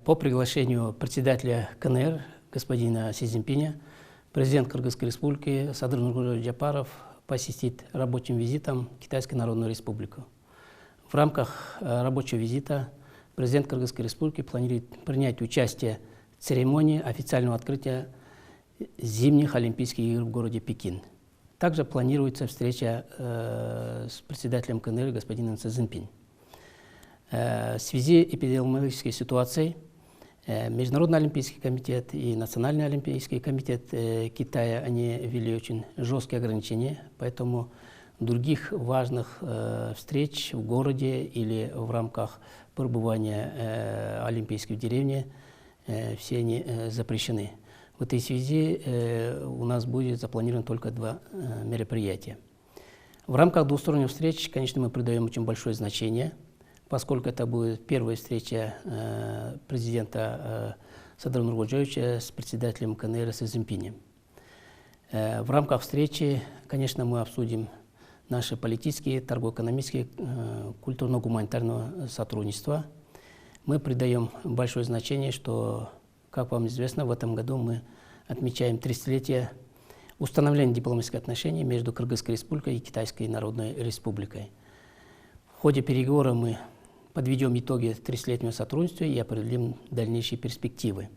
По приглашению председателя КНР господина Си Цзиньпиня, президент Кыргызской республики Садыр Нургулиевич Джапаров посетит рабочим визитом Китайскую Народную Республику. В рамках рабочего визита президент Кыргызской республики планирует принять участие в церемонии официального открытия зимних Олимпийских игр в городе Пекин. Также планируется встреча с председателем КНР господином Си Цзиньпинем. В связи с эпидемиологической ситуацией Международный олимпийский комитет и Национальный олимпийский комитет Китая они ввели очень жесткие ограничения, поэтому других важных встреч в городе или в рамках пребывания олимпийской деревни все они запрещены. В этой связи у нас будет запланировано только 2 мероприятия. В рамках двусторонних встреч, конечно, мы придаем очень большое значение, поскольку это будет первая встреча президента Садыра Нургулиевича с председателем КНР Си Цзиньпинем. В рамках встречи, конечно, мы обсудим наши политические, торгово-экономические, культурно-гуманитарное сотрудничество. Мы придаем большое значение, что, как вам известно, в этом году мы отмечаем 30-летие установления дипломатических отношений между Кыргызской республикой и Китайской Народной Республикой. В ходе переговоров мы подведем итоги 30-летнего сотрудничества и определим дальнейшие перспективы.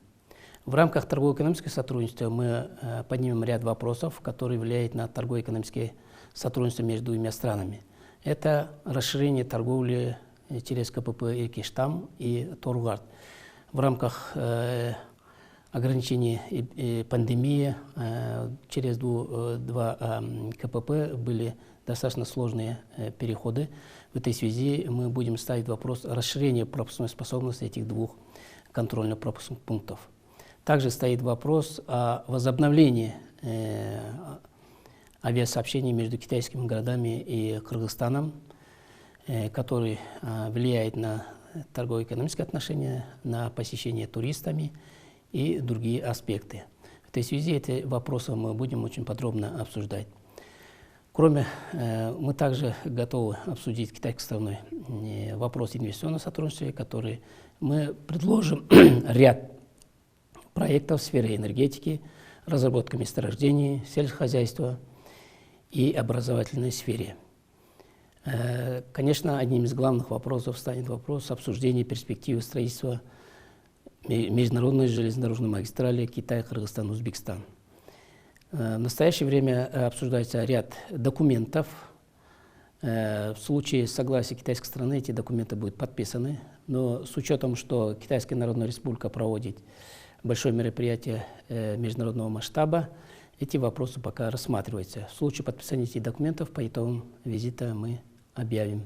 В рамках торгово-экономического сотрудничества мы поднимем ряд вопросов, которые влияют на торгово-экономическое сотрудничество между двумя странами. Это расширение торговли через КПП Эркиштам и Торгат. В рамках ограничений пандемии через два КПП были достаточно сложные переходы. В этой связи мы будем ставить вопрос расширения пропускной способности этих 2 контрольно-пропускных пунктов. Также стоит вопрос о возобновлении авиасообщений между китайскими городами и Кыргызстаном, который влияет на торгово-экономические отношения, на посещение туристами и другие аспекты. В этой связи эти вопросы мы будем очень подробно обсуждать. Кроме, мы также готовы обсудить китайской стороной вопрос инвестиционного сотрудничества, который мы предложим ряд проектов в сфере энергетики, разработка месторождений, сельскохозяйства и образовательной сфере. Конечно, одним из главных вопросов станет вопрос обсуждения перспективы строительства международной железнодорожной магистрали Китай-Кыргызстан-Узбекистан. В настоящее время обсуждается ряд документов. В случае согласия китайской стороны эти документы будут подписаны, но с учетом, что Китайская Народная Республика проводит большое мероприятие международного масштаба, эти вопросы пока рассматриваются. В случае подписания этих документов по итогам визита мы объявим.